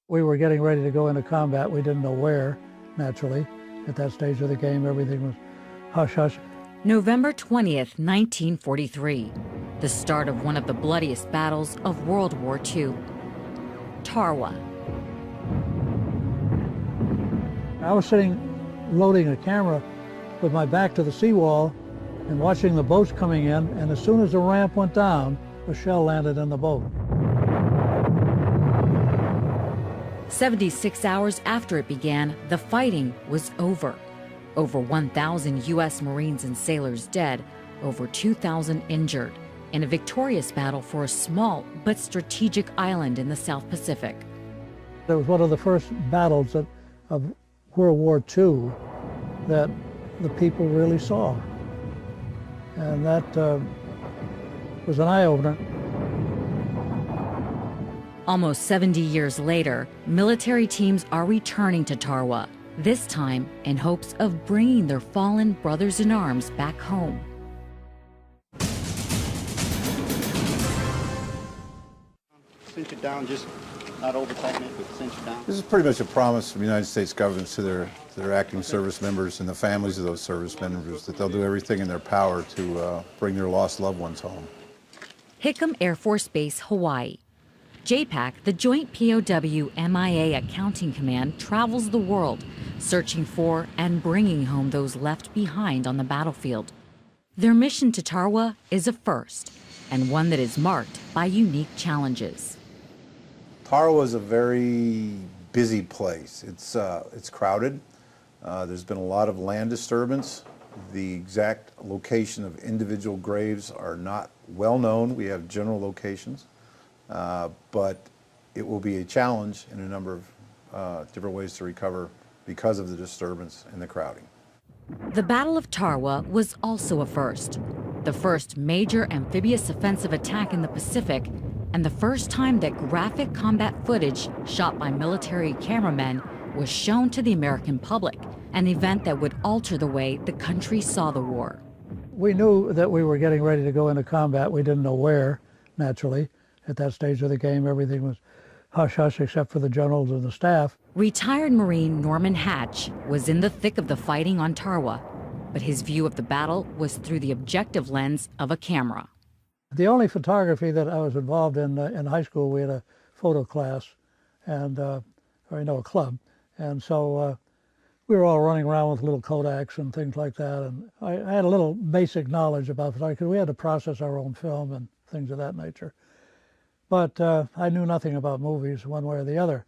We were getting ready to go into combat. We didn't know where, naturally. At that stage of the game, everything was hush-hush. November 20th, 1943, the start of one of the bloodiest battles of World War II. Tarawa. I was sitting loading a camera with my back to the seawall and watching the boats coming in, and as soon as the ramp went down, a shell landed in the boat. 76 hours after it began, the fighting was over. Over 1,000 U.S. Marines and sailors dead, over 2,000 injured, in a victorious battle for a small but strategic island in the South Pacific. It was one of the first battles of World War II that the people really saw. And that was an eye-opener. Almost 70 years later, military teams are returning to Tarawa, this time in hopes of bringing their fallen brothers-in-arms back home. Cinch it down, just not over-tighten it, but cinch it down. This is pretty much a promise from the United States government to their active service members and the families of those service members that they'll do everything in their power to bring their lost loved ones home. Hickam Air Force Base, Hawaii. JPAC, the Joint POW-MIA Accounting Command, travels the world, searching for and bringing home those left behind on the battlefield. Their mission to Tarawa is a first, and one that is marked by unique challenges. Tarawa is a very busy place. It's crowded. There's been a lot of land disturbance. The exact location of individual graves are not well known. We have general locations. But it will be a challenge in a number of different ways to recover because of the disturbance and the crowding. The Battle of Tarawa was also a first. The first major amphibious offensive attack in the Pacific, and the first time that graphic combat footage shot by military cameramen was shown to the American public, an event that would alter the way the country saw the war. We knew that we were getting ready to go into combat. We didn't know where, naturally. At that stage of the game, everything was hush-hush except for the generals and the staff. Retired Marine Norman Hatch was in the thick of the fighting on Tarawa, but his view of the battle was through the objective lens of a camera. The only photography that I was involved in high school, we had a photo class, and a club, and so we were all running around with little Kodaks and things like that, and I had a little basic knowledge about photography because we had to process our own film and things of that nature. But I knew nothing about movies one way or the other.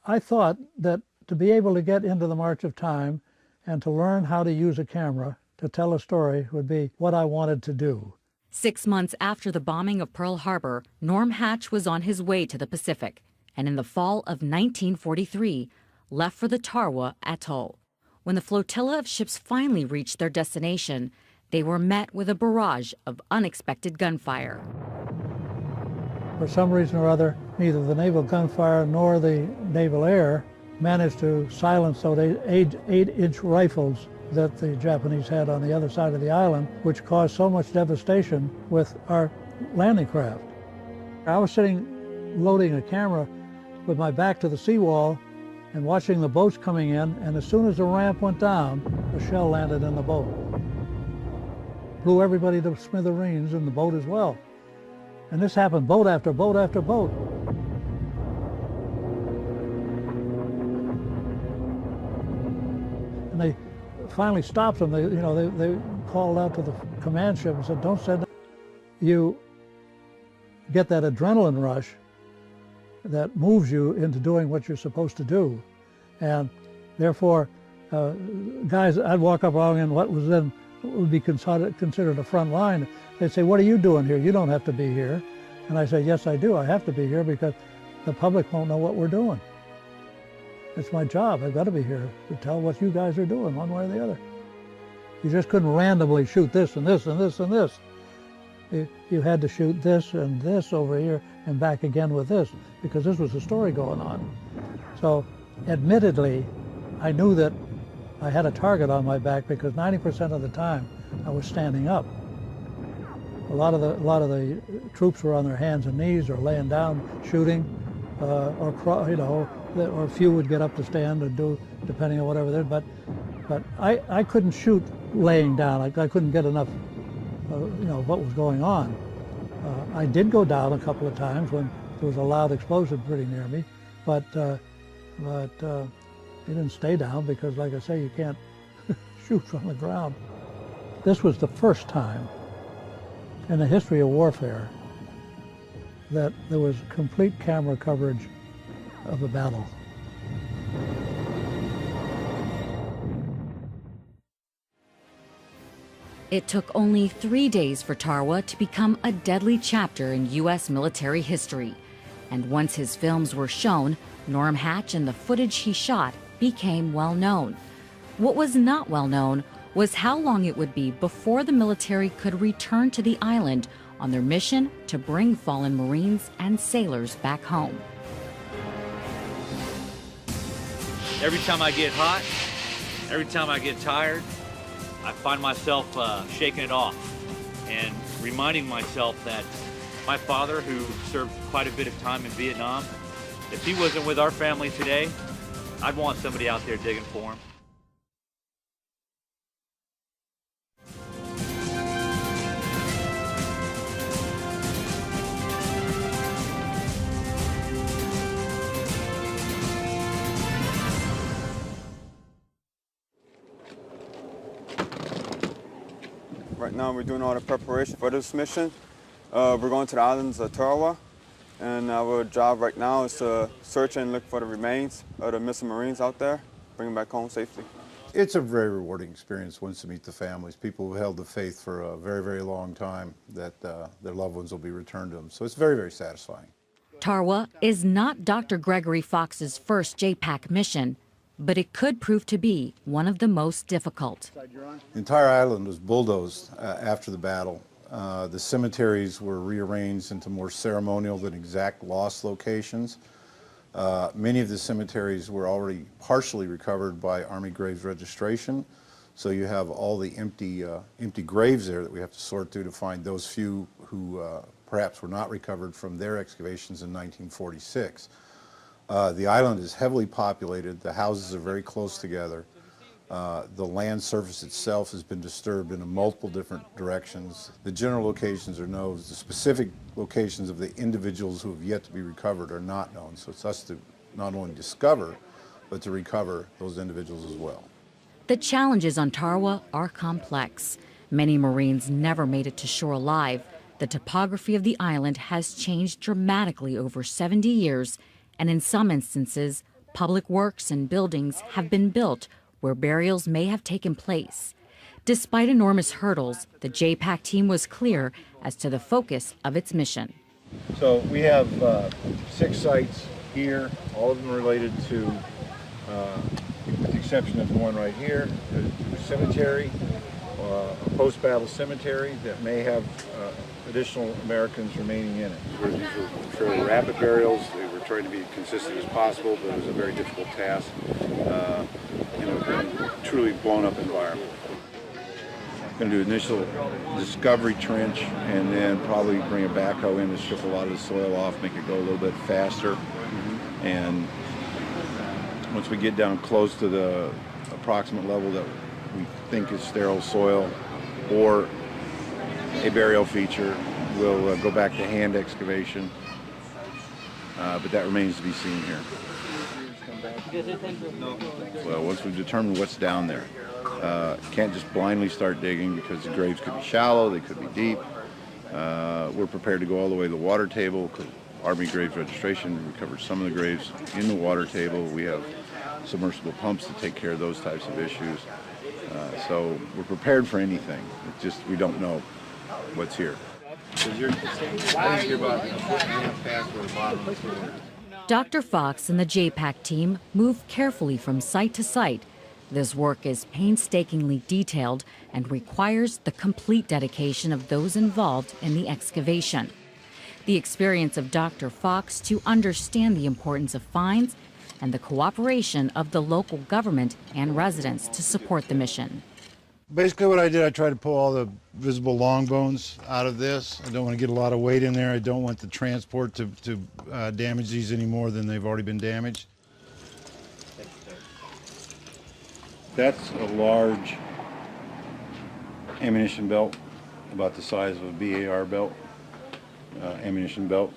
I thought that to be able to get into the march of time and to learn how to use a camera to tell a story would be what I wanted to do. 6 months after the bombing of Pearl Harbor, Norm Hatch was on his way to the Pacific, and in the fall of 1943, left for the Tarawa Atoll. When the flotilla of ships finally reached their destination, they were met with a barrage of unexpected gunfire. For some reason or other, neither the naval gunfire nor the naval air managed to silence those 8-inch rifles that the Japanese had on the other side of the island, which caused so much devastation with our landing craft. I was sitting loading a camera with my back to the seawall and watching the boats coming in, and as soon as the ramp went down, a shell landed in the boat. Blew everybody to smithereens and the boat as well. And this happened boat after boat after boat. And they finally stopped them. They called out to the command ship and said, "Don't send." You get that adrenaline rush that moves you into doing what you're supposed to do. And therefore, guys, I'd walk up along in what was then would be considered a front line. They'd say, "What are you doing here? You don't have to be here." And I say, "Yes, I do. I have to be here because the public won't know what we're doing. It's my job. I've got to be here to tell what you guys are doing one way or the other." You just couldn't randomly shoot this and this and this and this. You had to shoot this and this over here and back again with this because this was a story going on. So admittedly, I knew that I had a target on my back because 90% of the time I was standing up. A lot of the troops were on their hands and knees or laying down shooting. or a few would get up to stand and do, depending on whatever they're. But I couldn't shoot laying down. I couldn't get enough, what was going on. I did go down a couple of times when there was a loud explosion pretty near me, but you didn't stay down because, like I say, you can't shoot from the ground. This was the first time in the history of warfare that there was complete camera coverage of a battle. It took only 3 days for Tarawa to become a deadly chapter in U.S. military history. And once his films were shown, Norm Hatch and the footage he shot became well known. What was not well known was how long it would be before the military could return to the island on their mission to bring fallen Marines and sailors back home. Every time I get hot, every time I get tired, I find myself shaking it off and reminding myself that my father, who served quite a bit of time in Vietnam, if he wasn't with our family today, I'd want somebody out there digging for him. Right now we're doing all the preparation for this mission. We're going to the islands of Tarawa, and our job right now is to search and look for the remains of the missing Marines out there, bring them back home safely. It's a very rewarding experience once to meet the families, people who held the faith for a very, very long time that their loved ones will be returned to them. So it's very, very satisfying. Tarawa is not Dr. Gregory Fox's first JPAC mission, but it could prove to be one of the most difficult. The entire island was bulldozed after the battle. The cemeteries were rearranged into more ceremonial than exact lost locations. Many of the cemeteries were already partially recovered by Army Graves Registration, so you have all the empty graves there that we have to sort through to find those few who perhaps were not recovered from their excavations in 1946. The island is heavily populated. The houses are very close together. The land surface itself has been disturbed in multiple different directions. The general locations are known. The specific locations of the individuals who have yet to be recovered are not known. So it's us to not only discover, but to recover those individuals as well. The challenges on Tarawa are complex. Many Marines never made it to shore alive. The topography of the island has changed dramatically over 70 years, and in some instances, public works and buildings have been built where burials may have taken place. Despite enormous hurdles, the JPAC team was clear as to the focus of its mission. So we have 6 sites here, all of them related to, with the exception of the one right here, the cemetery, a post-battle cemetery that may have additional Americans remaining in it. These were fairly rapid burials. They were trying to be consistent as possible, but it was a very difficult task. Truly blown up environment. Going to do initial discovery trench and then probably bring a backhoe in to strip a lot of the soil off, make it go a little bit faster. And once we get down close to the approximate level that we think is sterile soil or a burial feature, we'll go back to hand excavation, but that remains to be seen here. Well, once we've determined what's down there, can't just blindly start digging because the graves could be shallow, they could be deep. We're prepared to go all the way to the water table because Army Graves Registration recovered some of the graves in the water table. We have submersible pumps to take care of those types of issues. So we're prepared for anything. It's just we don't know what's here. Dr. Fox and the JPAC team move carefully from site to site. This work is painstakingly detailed and requires the complete dedication of those involved in the excavation. The experience of Dr. Fox to understand the importance of finds and the cooperation of the local government and residents to support the mission. Basically what I did, I tried to pull all the visible long bones out of this. I don't want to get a lot of weight in there. I don't want the transport to damage these any more than they've already been damaged. That's a large ammunition belt, about the size of a BAR belt, ammunition belt.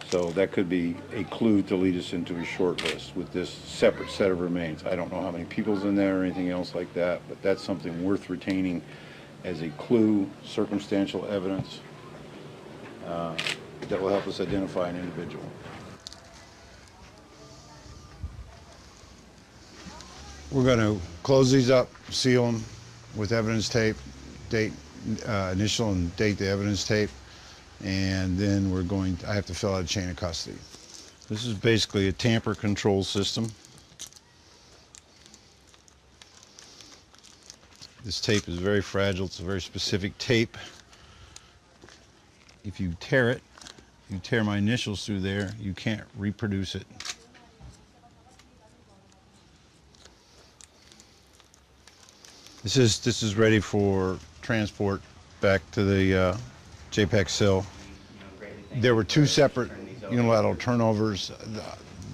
So that could be a clue to lead us into a short list with this separate set of remains. I don't know how many people's in there or anything else like that, but that's something worth retaining as a clue, circumstantial evidence that will help us identify an individual. We're going to close these up, seal them with evidence tape, date, initial and date the evidence tape, and then I have to fill out a chain of custody. This is basically a tamper control system. This tape is very fragile. It's a very specific tape. If you tear it, you tear my initials through there, you can't reproduce it. This is ready for transport back to the JPAC sill. There were two separate unilateral turnovers.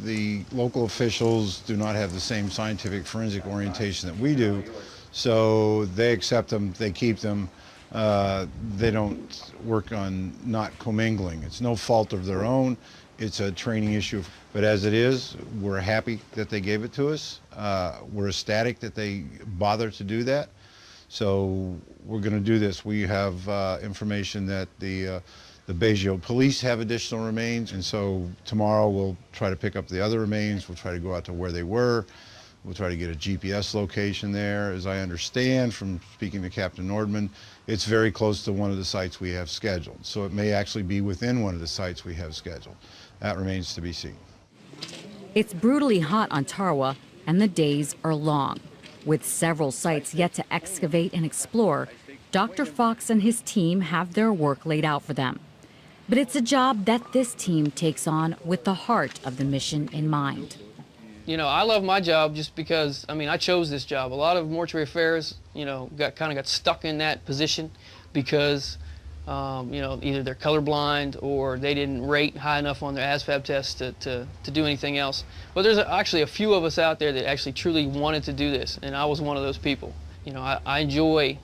The local officials do not have the same scientific forensic orientation that we do, so they accept them, they keep them. They don't work on not commingling. It's no fault of their own. It's a training issue. But as it is, we're happy that they gave it to us. We're ecstatic that they bother to do that. So we're going to do this. We have information that the Baggio police have additional remains, and so tomorrow we'll try to pick up the other remains. We'll try to go out to where they were. We'll try to get a GPS location there. As I understand from speaking to Captain Nordman, it's very close to one of the sites we have scheduled. So it may actually be within one of the sites we have scheduled. That remains to be seen. It's brutally hot on Tarawa, and the days are long. With several sites yet to excavate and explore, Dr. Fox and his team have their work laid out for them. But it's a job that this team takes on with the heart of the mission in mind. You know, I love my job just because, I mean, I chose this job. A lot of mortuary affairs, you know, got stuck in that position because, you know, either they're colorblind or they didn't rate high enough on their ASVAB test to do anything else. But there's actually a few of us out there that actually truly wanted to do this, and I was one of those people. You know, I enjoy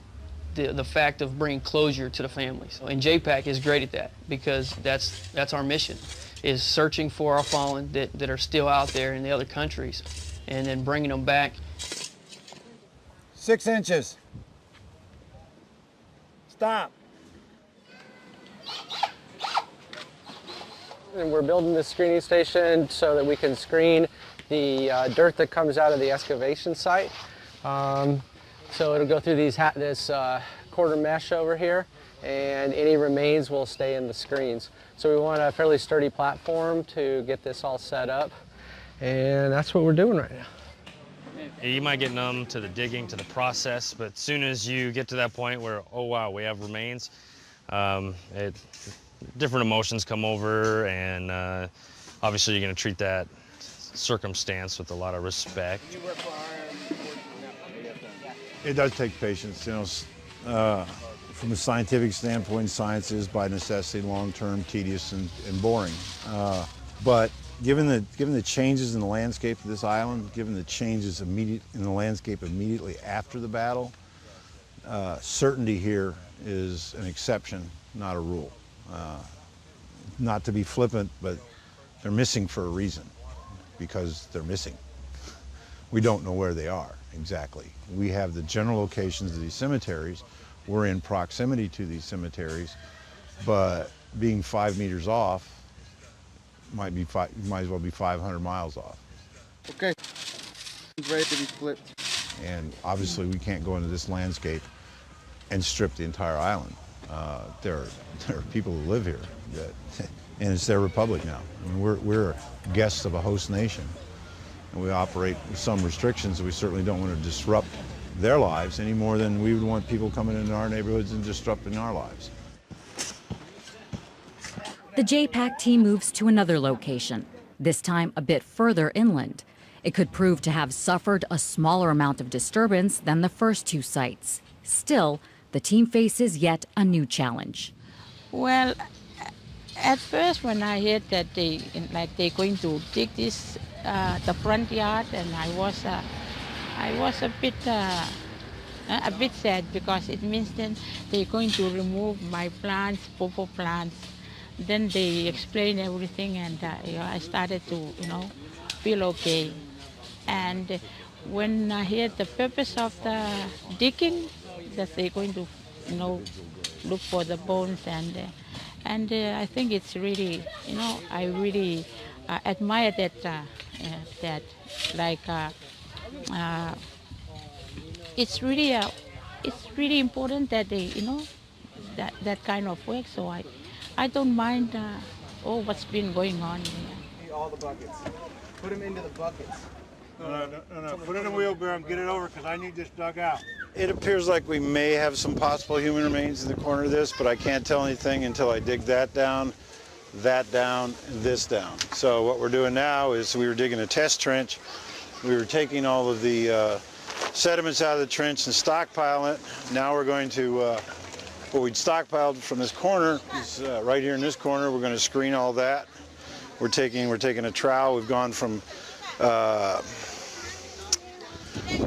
the fact of bringing closure to the families. And JPAC is great at that because that's our mission, is searching for our fallen that are still out there in the other countries and then bringing them back. 6 inches. Stop. And we're building this screening station so that we can screen the dirt that comes out of the excavation site. So it'll go through this quarter mesh over here, and any remains will stay in the screens. So we want a fairly sturdy platform to get this all set up, and that's what we're doing right now. You might get numb to the digging, to the process, but as soon as you get to that point where, oh wow, we have remains, different emotions come over, and obviously you're going to treat that circumstance with a lot of respect. It does take patience, you know. From a scientific standpoint, science is by necessity long-term, tedious, and boring. But given the changes in the landscape of this island, given the changes in the landscape immediately after the battle, certainty here is an exception, not a rule. Not to be flippant, but they're missing for a reason, because they're missing. We don't know where they are exactly. We have the general locations of these cemeteries. We're in proximity to these cemeteries, but being 5 meters off might as well be 500 miles off. Okay, it's ready to be flipped. And obviously we can't go into this landscape and strip the entire island. There are people who live here, and it's their republic now. I mean, we're guests of a host nation, and we operate with some restrictions. We certainly don't want to disrupt their lives any more than we would want people coming into our neighborhoods and disrupting our lives. The JPAC team moves to another location, this time a bit further inland. It could prove to have suffered a smaller amount of disturbance than the first two sites. Still, the team faces yet a new challenge. Well, at first when I heard that they're going to dig this, the front yard, and I was a bit sad, because it means then they're going to remove my plants, pawpaw plants. Then they explain everything, and I started to feel okay. And when I heard the purpose of the digging, that they're going to look for the bones, and I think it's really, I really admire that it's really important that they, that kind of work. So I don't mind what's been going on here. All the buckets. Put them into the buckets. No. Put it in a wheelbarrow and get it over, because I need this dug out. It appears like we may have some possible human remains in the corner of this, but I can't tell anything until I dig that down, and this down. So what we're doing now is we were digging a test trench. We were taking all of the sediments out of the trench and stockpiling it. Now we're going to, what we'd stockpiled from this corner is right here in this corner. We're going to screen all that. We're taking a trowel. We've gone from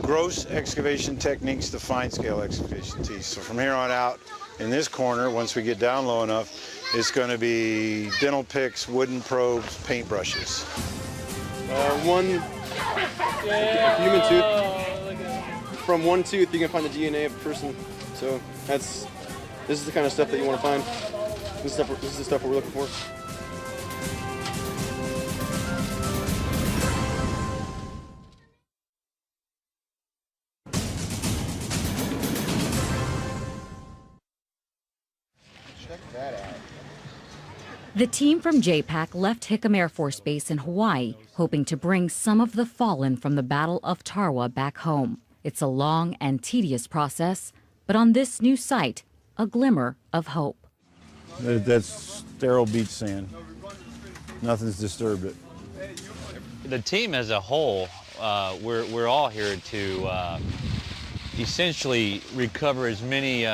gross excavation techniques to fine scale excavation techniques. So from here on out, in this corner, once we get down low enough, it's going to be dental picks, wooden probes, paintbrushes. A human tooth. From one tooth, you can find the DNA of a person. So this is the kind of stuff that you want to find. This is the stuff we're looking for. The team from JPAC left Hickam Air Force Base in Hawaii, hoping to bring some of the fallen from the Battle of Tarawa back home. It's a long and tedious process, but on this new site, a glimmer of hope. That's sterile beach sand. Nothing's disturbed it. The team as a whole, we're all here to essentially recover as many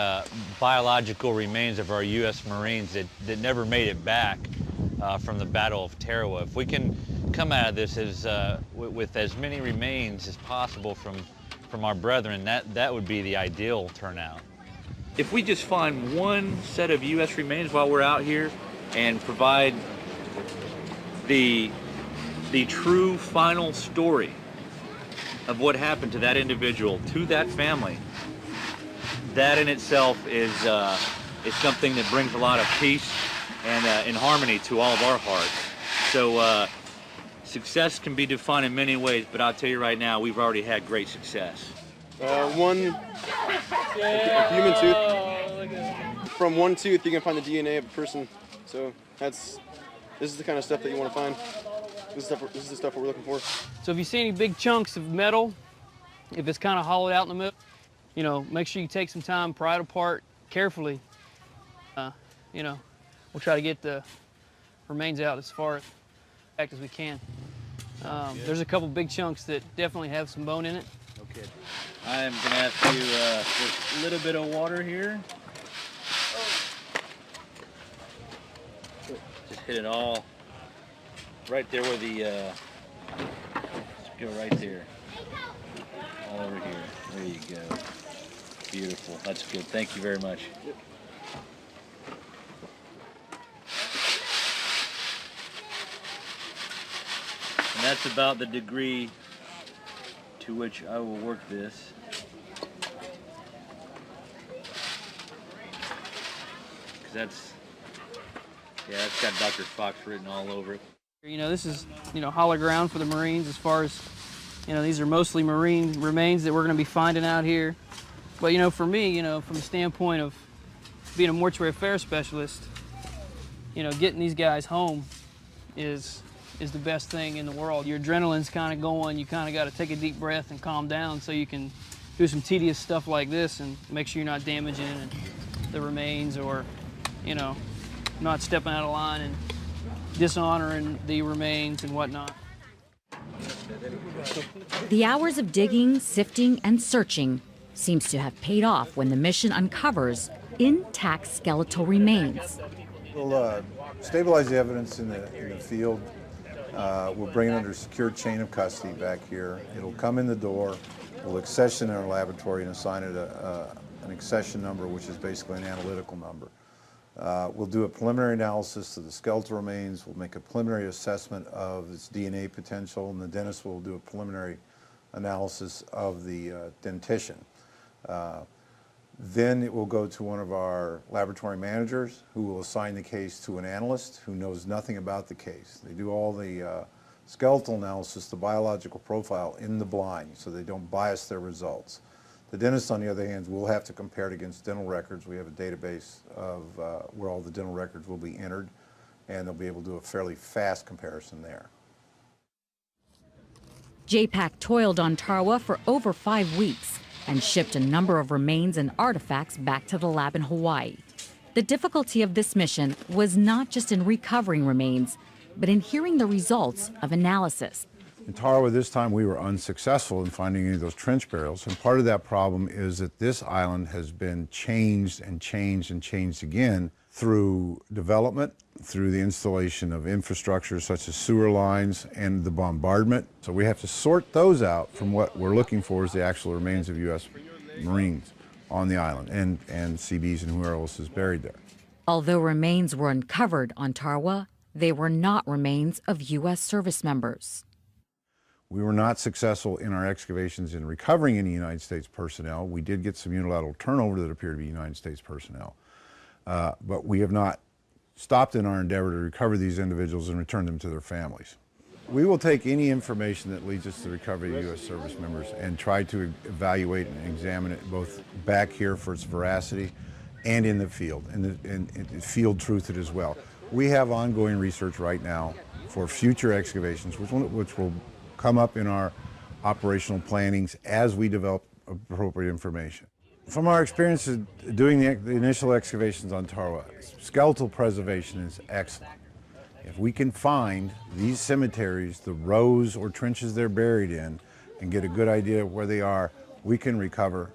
biological remains of our U.S. Marines that never made it back from the Battle of Tarawa. If we can come out of this with as many remains as possible from our brethren, that would be the ideal turnout. If we just find one set of U.S. remains while we're out here and provide the true final story of what happened to that individual, to that family, that in itself is something that brings a lot of peace and harmony to all of our hearts. So success can be defined in many ways, but I'll tell you right now, we've already had great success. A human tooth. From one tooth, you can find the DNA of a person. So this is the kind of stuff that you want to find. This is the stuff we're looking for. So if you see any big chunks of metal, if it's kind of hollowed out in the middle, make sure you take some time, pry it apart carefully. We'll try to get the remains out as far back as we can. There's a couple big chunks that definitely have some bone in it. Okay. I'm gonna have to just a little bit of water here. Just hit it all right there where the just go right there, all over here. There you go. Beautiful. That's good. Thank you very much. Yep. And that's about the degree to which I will work this. Because that's got Dr. Fox written all over it. This is, hollow ground for the Marines as far as, these are mostly Marine remains that we're going to be finding out here. But, for me, from the standpoint of being a mortuary affairs specialist, getting these guys home is the best thing in the world. Your adrenaline's kind of going, you kind of got to take a deep breath and calm down so you can do some tedious stuff like this and make sure you're not damaging the remains or, not stepping out of line and dishonoring the remains and whatnot. The hours of digging, sifting, and searching seems to have paid off when the mission uncovers intact skeletal remains. We'll stabilize the evidence in the field. We'll bring it under secure chain of custody back here. It'll come in the door. We'll accession in our laboratory and assign it an accession number, which is basically an analytical number. We'll do a preliminary analysis of the skeletal remains. We'll make a preliminary assessment of its DNA potential, and the dentist will do a preliminary analysis of the dentition. Then it will go to one of our laboratory managers who will assign the case to an analyst who knows nothing about the case. They do all the skeletal analysis, the biological profile in the blind, so they don't bias their results. The dentist, on the other hand, will have to compare it against dental records. We have a database of where all the dental records will be entered, and they'll be able to do a fairly fast comparison there. JPAC toiled on Tarawa for over 5 weeks and shipped a number of remains and artifacts back to the lab in Hawaii. The difficulty of this mission was not just in recovering remains, but in hearing the results of analysis. In Tarawa this time we were unsuccessful in finding any of those trench burials, and part of that problem is that this island has been changed and changed and changed again through development, through the installation of infrastructure such as sewer lines and the bombardment. So we have to sort those out from what we're looking for is the actual remains of U.S. Marines on the island and CBs and whoever else is buried there. Although remains were uncovered on Tarawa, they were not remains of U.S. service members. We were not successful in our excavations in recovering any United States personnel. We did get some unilateral turnover that appeared to be United States personnel. But we have not stopped in our endeavor to recover these individuals and return them to their families. We will take any information that leads us to the recovery of U.S. service members and try to evaluate and examine it both back here for its veracity and in the field, and field truth it as well. We have ongoing research right now for future excavations, which will come up in our operational plannings as we develop appropriate information. From our experience of doing the initial excavations on Tarawa, skeletal preservation is excellent. If we can find these cemeteries, the rows or trenches they're buried in, and get a good idea of where they are, we can recover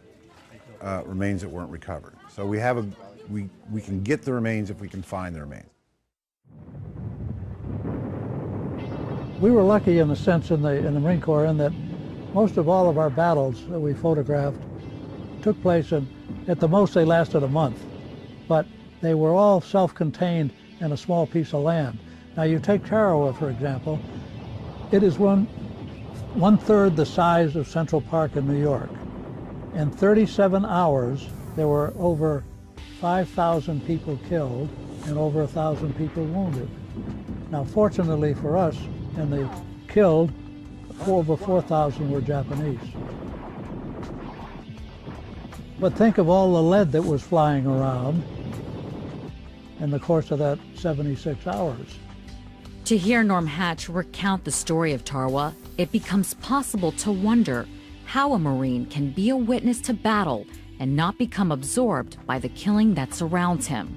remains that weren't recovered. So we can get the remains if we can find the remains. We were lucky in the sense in the Marine Corps in that most of all of our battles that we photographed took place at the most they lasted a month, but they were all self-contained in a small piece of land. Now you take Tarawa, for example, it is one-third the size of Central Park in New York. In 37 hours, there were over 5,000 people killed and over 1,000 people wounded. Now fortunately for us, in the killed, over 4,000 were Japanese. But think of all the lead that was flying around in the course of that 76 hours. To hear Norm Hatch recount the story of Tarawa, it becomes possible to wonder how a Marine can be a witness to battle and not become absorbed by the killing that surrounds him.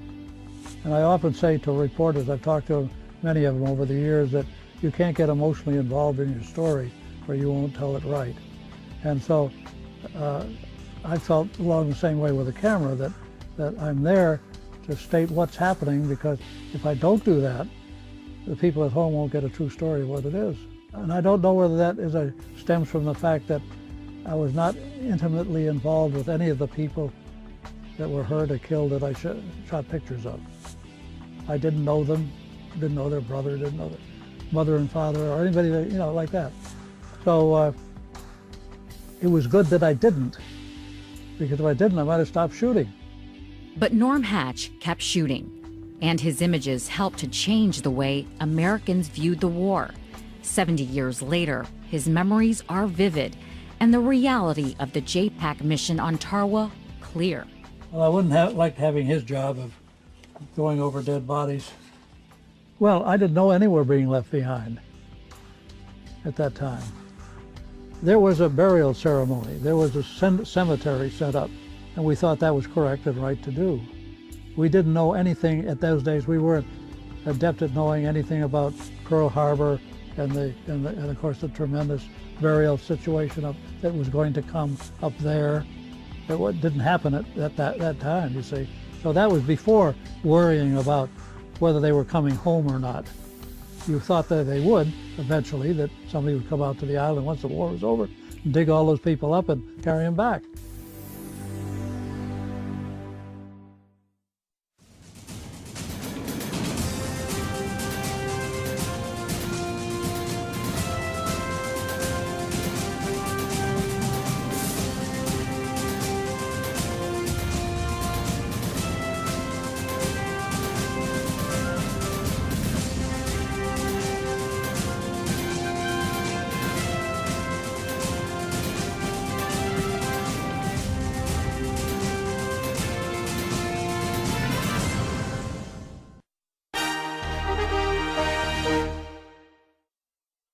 And I often say to reporters, I've talked to many of them over the years, that you can't get emotionally involved in your story or you won't tell it right. And so I felt along the same way with the camera, that I'm there to state what's happening, because if I don't do that, the people at home won't get a true story of what it is. And I don't know whether that stems from the fact that I was not intimately involved with any of the people that were hurt or killed that I shot pictures of. I didn't know them, didn't know their brother, didn't know their mother and father, or anybody that, like that. So it was good that I didn't, because if I didn't, I might have stopped shooting. But Norm Hatch kept shooting, and his images helped to change the way Americans viewed the war. 70 years later, his memories are vivid, and the reality of the JPAC mission on Tarawa clear. Well, I wouldn't like having his job of going over dead bodies. Well, I didn't know any were being left behind at that time. There was a burial ceremony. There was a cemetery set up, and we thought that was correct and right to do. We didn't know anything at those days. We weren't adept at knowing anything about Pearl Harbor and of course the tremendous burial situation that was going to come up there. It didn't happen at that time, you see. So that was before worrying about whether they were coming home or not. You thought that they would eventually, that somebody would come out to the island once the war was over and dig all those people up and carry them back.